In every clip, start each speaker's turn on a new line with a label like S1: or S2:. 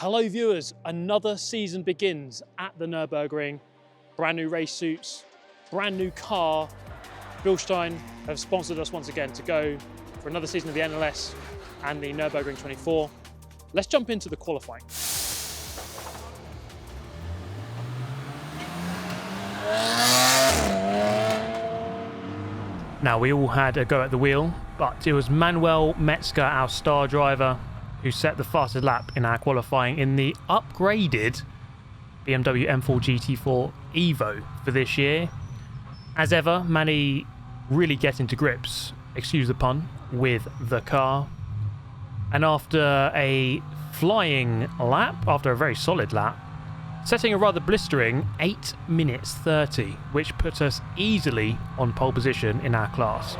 S1: Hello viewers, another season begins at the Nürburgring. Brand new race suits, brand new car. Bilstein have sponsored us once again to go for another season of the NLS and the Nürburgring 24. Let's jump into the qualifying. Now we all had a go at the wheel, but it was Manuel Metzger, our star driver, who set the fastest lap in our qualifying in the upgraded BMW M4 GT4 Evo for this year. As ever, Manny really getting to grips, excuse the pun, with the car. And after a flying lap, after a very solid lap, setting a rather blistering 8 minutes 30, which puts us easily on pole position in our class.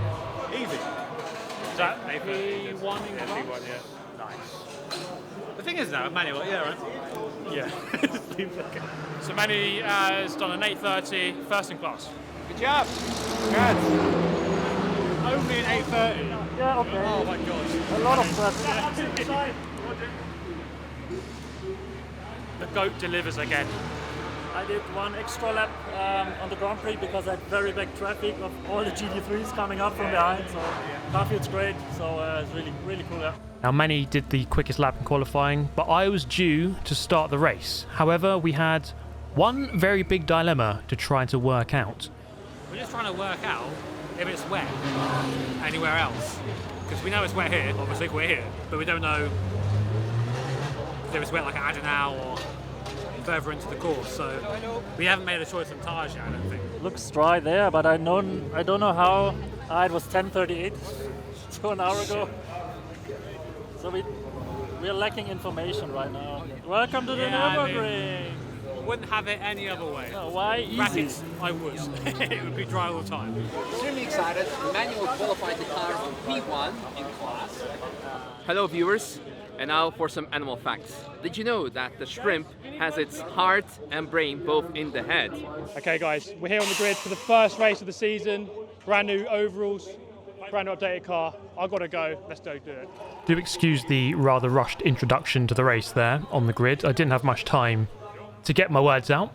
S2: Easy. Is that
S1: P1 in class?
S2: Yeah. Nice. The thing is now, Manuel, yeah, right?
S1: Yeah. So Manny has done an 8:30, first in class.
S2: Good job. Good. Only an 8:30.
S3: Yeah, okay.
S2: Oh my gosh.
S3: A lot of press.
S1: The GOAT delivers again.
S3: I did one extra lap on the Grand Prix because I had very big traffic of all the GT3s coming up from behind, so car feels great, so it's really cool. Yeah.
S1: Now Manny did the quickest lap in qualifying, but I was due to start the race. However, we had one very big dilemma to try to work out.
S2: We're just trying to work out if it's wet anywhere else. Because we know it's wet here, obviously we're here, but we don't know if it's wet like at Adenau or further into the course. So we haven't made a choice on tyres yet, I don't think.
S3: Looks dry there, but I don't know how. It was 10:38, so an hour ago. So we're lacking information right now. Welcome to the Nürburgring.
S2: Wouldn't have it any other way.
S3: No, why easy?
S2: Brackets, I would. It would be dry all the time.
S4: Extremely excited. Manuel qualified the car on P1 in class. Hello viewers, and now for some animal facts. Did you know that the shrimp has its heart and brain both in the head?
S1: Okay guys, we're here on the grid for the first race of the season. Brand new overalls, brand new updated car. I've got to go, let's go do it. Do excuse the rather rushed introduction to the race there on the grid. I didn't have much time to get my words out,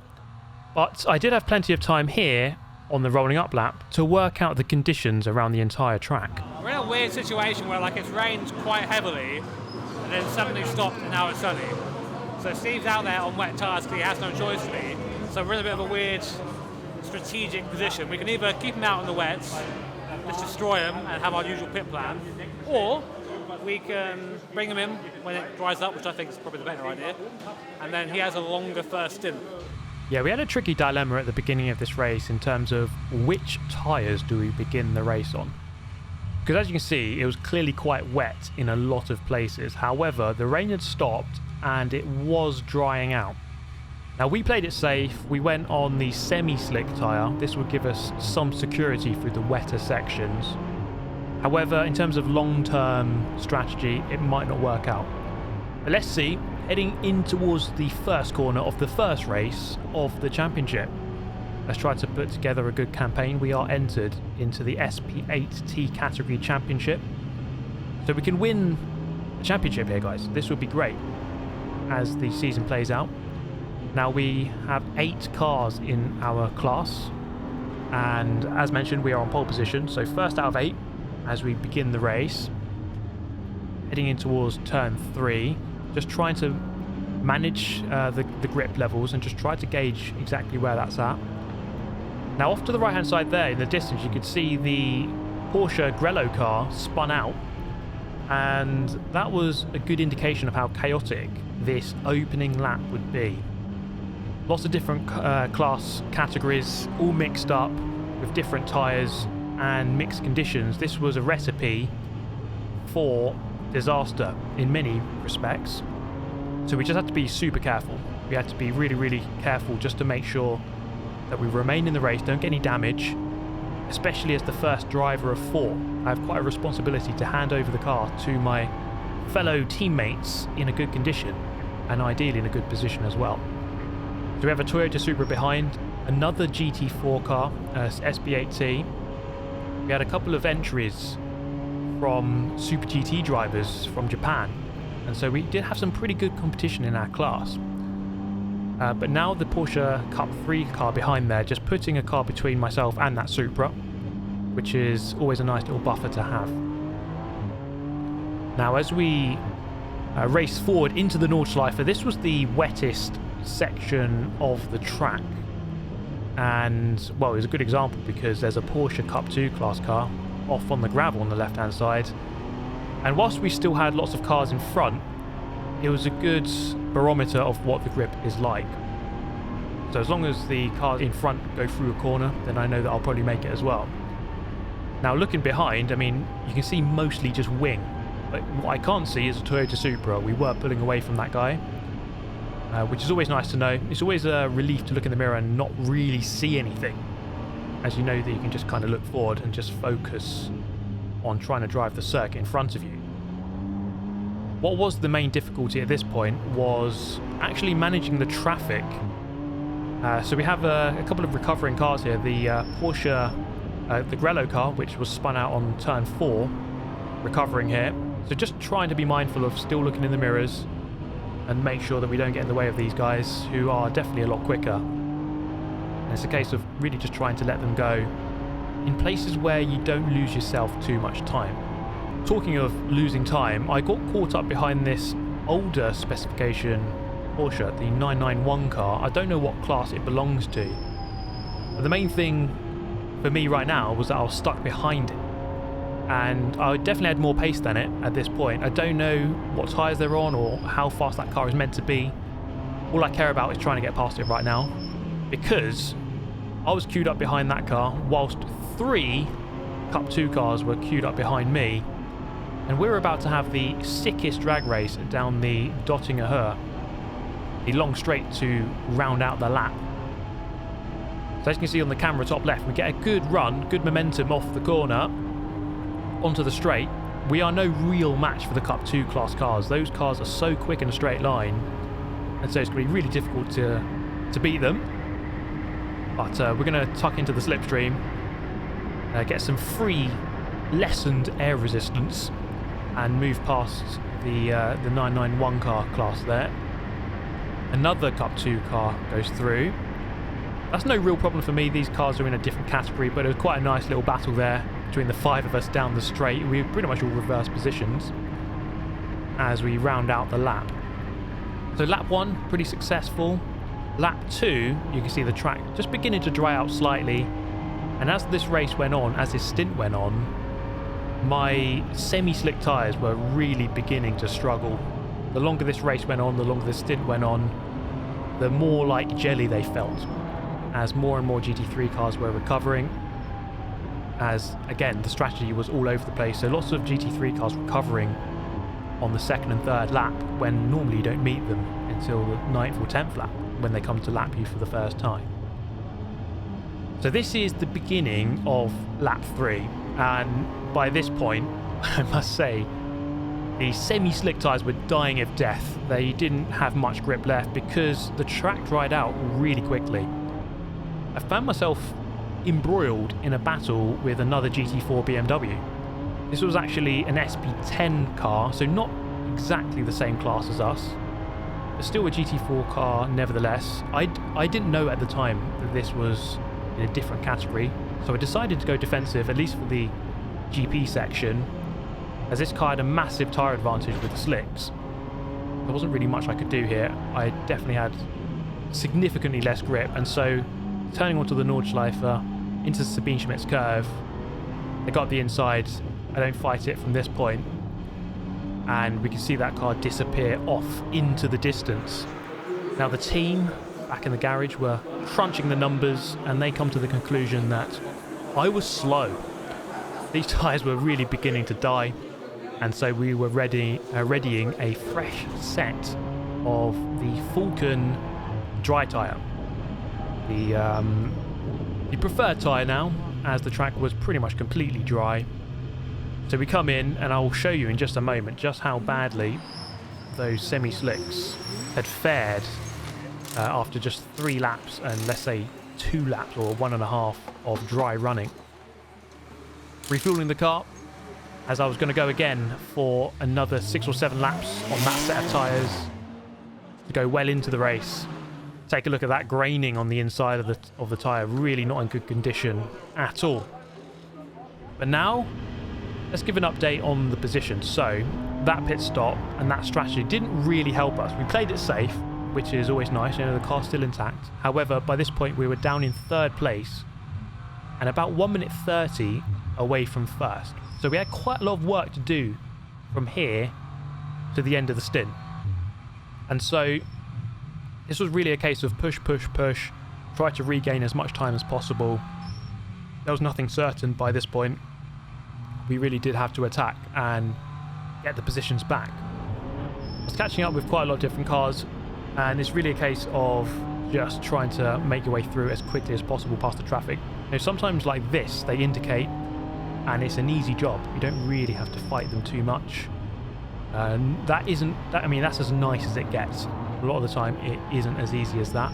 S1: but I did have plenty of time here on the rolling up lap to work out the conditions around the entire track.
S2: We're in a weird situation where it's rained quite heavily and then suddenly stopped and now it's sunny. So Steve's out there on wet tyres because he has no choice to be. So we're in a bit of a weird strategic position. We can either keep him out on the wets, just destroy him and have our usual pit plan, or we can bring him in when it dries up, which I think is probably the better idea, and then he has a longer first stint.
S1: Yeah, we had a tricky dilemma at the beginning of this race in terms of which tyres do we begin the race on. Because as you can see, it was clearly quite wet in a lot of places. However, the rain had stopped and it was drying out. Now we played it safe, we went on the semi-slick tyre. This would give us some security through the wetter sections. However, in terms of long-term strategy, it might not work out. But let's see, heading in towards the first corner of the first race of the championship. Let's try to put together a good campaign. We are entered into the SP8T category championship. So we can win the championship here, guys. This would be great as the season plays out. Now we have 8 cars in our class. And as mentioned, we are on pole position. So first out of 8 as we begin the race. Heading in towards turn 3. Just trying to manage the grip levels and just try to gauge exactly where that's at. Now off to the right hand side there in the distance you could see the Porsche Grello car spun out, and that was a good indication of how chaotic this opening lap would be. Lots of different class categories all mixed up with different tyres and mixed conditions. This was a recipe for disaster in many respects. So we just had to be super careful. We had to be really careful just to make sure that we remain in the race, don't get any damage, especially as the first driver of 4. I have quite a responsibility to hand over the car to my fellow teammates in a good condition and ideally in a good position as well. So we have a Toyota Supra behind, another GT4 car, SP8T. We had a couple of entries from Super GT drivers from Japan. and so we did have some pretty good competition in our class. But now the Porsche Cup 3 car behind there, just putting a car between myself and that Supra, which is always a nice little buffer to have. Now as we race forward into the Nordschleife, this was the wettest section of the track. And, well, it was a good example because there's a Porsche Cup 2 class car off on the gravel on the left-hand side. And whilst we still had lots of cars in front, it was a good barometer of what the grip is like. So as long as the cars in front go through a corner, then I know that I'll probably make it as well. Now looking behind, I mean, you can see mostly just wing. But what I can't see is a Toyota Supra. We were pulling away from that guy, which is always nice to know. It's always a relief to look in the mirror and not really see anything, as you know that you can just kind of look forward and just focus on trying to drive the circuit in front of you. What was the main difficulty at this point was actually managing the traffic. So we have a couple of recovering cars here. The Porsche, the Grello car, which was spun out on turn 4, recovering here. So just trying to be mindful of still looking in the mirrors and make sure that we don't get in the way of these guys, who are definitely a lot quicker. And it's a case of really just trying to let them go in places where you don't lose yourself too much time. Talking of losing time, I got caught up behind this older specification Porsche, the 991 car. I don't know what class it belongs to. But the main thing for me right now was that I was stuck behind it. And I definitely had more pace than it at this point. I don't know what tyres they're on or how fast that car is meant to be. All I care about is trying to get past it right now, because I was queued up behind that car whilst 3 Cup 2 cars were queued up behind me, and we were about to have the sickest drag race down the Dottinger Höhe, the long straight to round out the lap. So as you can see on the camera top left, we get a good run, good momentum off the corner onto the straight. We are no real match for the Cup 2 class cars. Those cars are so quick in a straight line, and so it's going to be really difficult to beat them. But we're going to tuck into the slipstream, get some free lessened air resistance, and move past the 991 car class there. Another Cup 2 car goes through. That's no real problem for me. These cars are in a different category, but it was quite a nice little battle there between the 5 of us down the straight. We were pretty much all reverse positions as we round out the lap. So lap 1, pretty successful. Lap 2, you can see the track just beginning to dry out slightly. And as this race went on, as this stint went on, my semi-slick tyres were really beginning to struggle. The longer this race went on, the longer this stint went on, the more like jelly they felt, as more and more GT3 cars were recovering. As, again, the strategy was all over the place. So lots of GT3 cars recovering on the 2nd and 3rd lap, when normally you don't meet them until the 9th or 10th lap, when they come to lap you for the first time. So this is the beginning of lap 3, and by this point, I must say, the semi-slick tyres were dying of death. They didn't have much grip left because the track dried out really quickly. I found myself embroiled in a battle with another GT4 BMW. This was actually an SP10 car, so not exactly the same class as us, but still a GT4 car nevertheless. I didn't know at the time that this was in a different category, so I decided to go defensive, at least for the GP section, as this car had a massive tyre advantage with the slicks. There wasn't really much I could do here. I definitely had significantly less grip, and so turning onto the Nordschleife into the Sabine Schmitz curve, I got the inside. I don't fight it from this point, and we can see that car disappear off into the distance. Now the team back in the garage were crunching the numbers, and they come to the conclusion that I was slow. These tyres were really beginning to die, and so we were readying a fresh set of the Falken dry tyre. The preferred tyre now, as the track was pretty much completely dry. So we come in, and I will show you in just a moment just how badly those semi-slicks had fared after just 3 laps and let's say 2 laps or 1.5 of dry running. Refueling the car, as I was going to go again for another 6 or 7 laps on that set of tyres to go well into the race. Take a look at that graining on the inside of the tyre, really not in good condition at all. But now, let's give an update on the position. So, that pit stop and that strategy didn't really help us. We played it safe, which is always nice, the car's still intact. However, by this point we were down in 3rd place and about 1 minute 30 away from 1st. So we had quite a lot of work to do from here to the end of the stint. And so this was really a case of push, push, push, try to regain as much time as possible. There was nothing certain by this point. We really did have to attack and get the positions back. I was catching up with quite a lot of different cars, and it's really a case of just trying to make your way through as quickly as possible past the traffic. Sometimes like this, they indicate, and it's an easy job. You don't really have to fight them too much. And that's as nice as it gets. A lot of the time, it isn't as easy as that.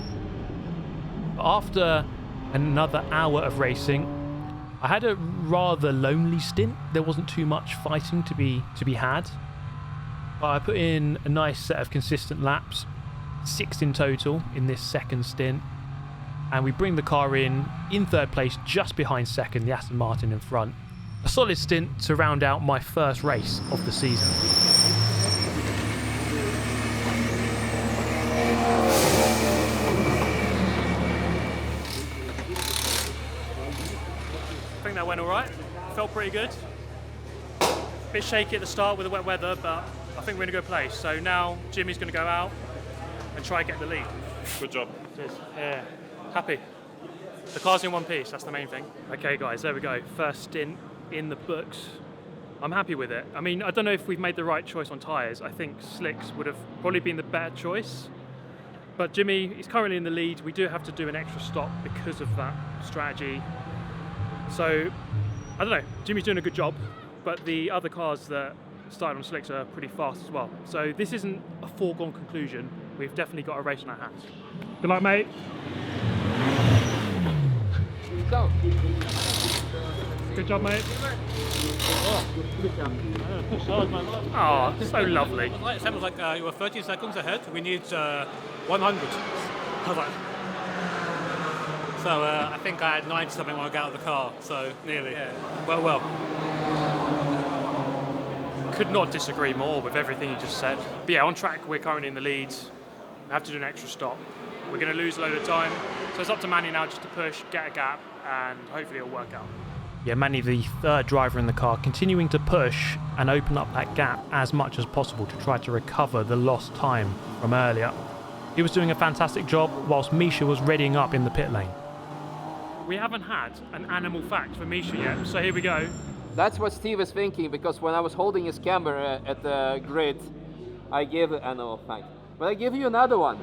S1: But after another hour of racing, I had a rather lonely stint. There wasn't too much fighting to be had. But I put in a nice set of consistent laps, 6 in total in this second stint. And we bring the car in 3rd place, just behind 2nd, the Aston Martin in front. A solid stint to round out my first race of the season.
S5: I think that went all right. Felt pretty good. Bit shaky at the start with the wet weather, but I think we're in a good place. So now Jimmy's going to go out and try and get the lead.
S6: Good job.
S5: Cheers. Yeah, happy. The car's in one piece, that's the main thing. Okay guys, there we go. First stint in the books. I'm happy with it. I mean, I don't know if we've made the right choice on tyres. I think slicks would have probably been the better choice. But Jimmy is currently in the lead. We do have to do an extra stop because of that strategy. So, I don't know. Jimmy's doing a good job, but the other cars that started on slicks are pretty fast as well. So this isn't a foregone conclusion. We've definitely got a race in our hands. Good luck, mate.
S4: Go.
S5: Good job, mate.
S2: Oh,
S5: so lovely.
S2: It sounded like you were 30 seconds ahead. We need 100. I was like, so I think I had 90 something when I got out of the car. So nearly. Yeah.
S5: Well. Could not disagree more with everything you just said. But yeah, on track, we're currently in the lead. We have to do an extra stop. We're going to lose a load of time. So it's up to Manny now just to push, get a gap, and hopefully it'll work out.
S1: Yeah, Manny, the 3rd driver in the car, continuing to push and open up that gap as much as possible to try to recover the lost time from earlier. He was doing a fantastic job whilst Misha was readying up in the pit lane.
S5: We haven't had an animal fact for Misha yet, so here we go.
S4: That's what Steve is thinking, because when I was holding his camera at the grid, I gave the animal fact. But I give you another one.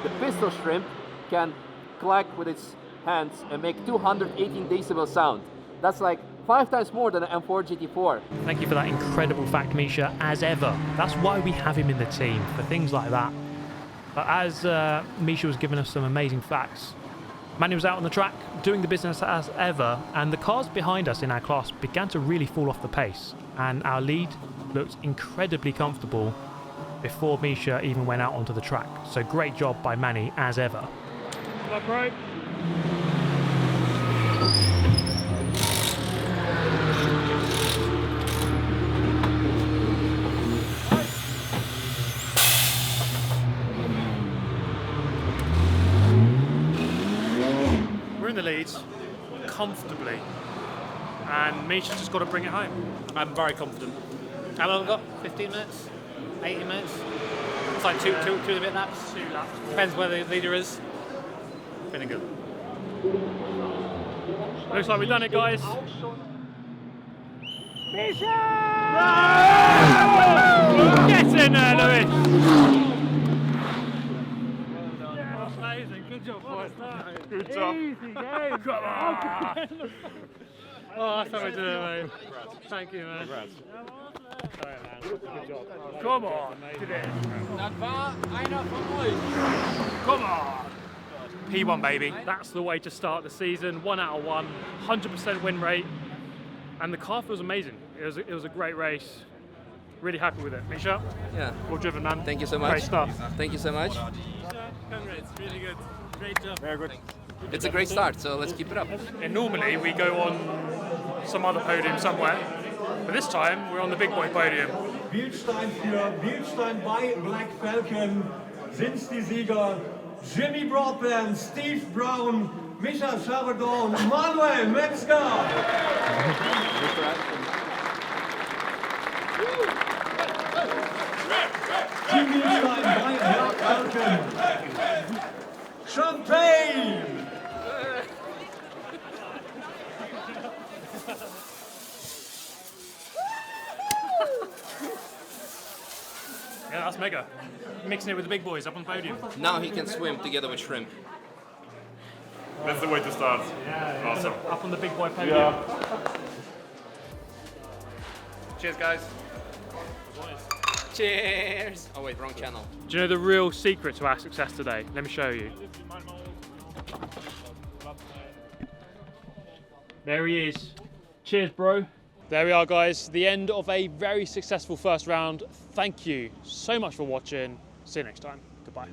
S4: The pistol shrimp can clack with its hands and make 218 decibel sound. That's like 5 times more than an M4 GT4.
S1: Thank you for that incredible fact, Misha, as ever. That's why we have him in the team, for things like that. But as Misha was giving us some amazing facts, Manny was out on the track, doing the business as ever, and the cars behind us in our class began to really fall off the pace, and our lead looked incredibly comfortable before Misha even went out onto the track. So great job by Manny, as ever.
S5: Good luck, bro. We're in the leads comfortably, and Misha's just got to bring it home.
S2: I'm very confident. How long have we got? 15 minutes? 18 minutes? It's like two and a bit laps.
S5: 2 laps.
S2: Depends where the leader is. Feeling good.
S5: Looks like we've done it, guys. Get in there, Louis. Amazing. Good job, boys.
S6: Good job.
S5: Easy game. Come on. Oh, that's how we do it, mate. Thank you, man.
S6: Congrats.
S5: Sorry, man. Good job. Come on. Did it. Come on. P1, baby. That's the way to start the season. 1 out of 1, 100% win rate. And the car feels amazing. It was a great race. Really happy with it. Misha,
S4: Yeah.
S5: well driven, man.
S4: Thank you so much.
S5: Great stuff.
S4: Thank you so much.
S2: Congrats, really good. Great job.
S5: Very good.
S4: It's a great start, so let's keep it up.
S5: And normally we go on some other podium somewhere, but this time we're on the big boy podium.
S7: Bilstein für Bilstein bei Black Falken sind die Sieger Jimmy Broadbent, Steve Brown, Misha Chardon, Manuel Metzger. Team Bilstein bei Black Falken. Champagne!
S5: Yeah, that's mega. Mixing it with the big boys up on the podium.
S4: Now he can swim together with shrimp.
S6: That's the way to start. Awesome.
S5: Up on the big boy podium.
S6: Yeah.
S4: Cheers, guys. Cheers. Oh wait, wrong channel.
S5: Do you know the real secret to our success today? Let me show you. There he is. Cheers, bro. There we are, guys. The end of a very successful first round. Thank you so much for watching. See you next time. Goodbye.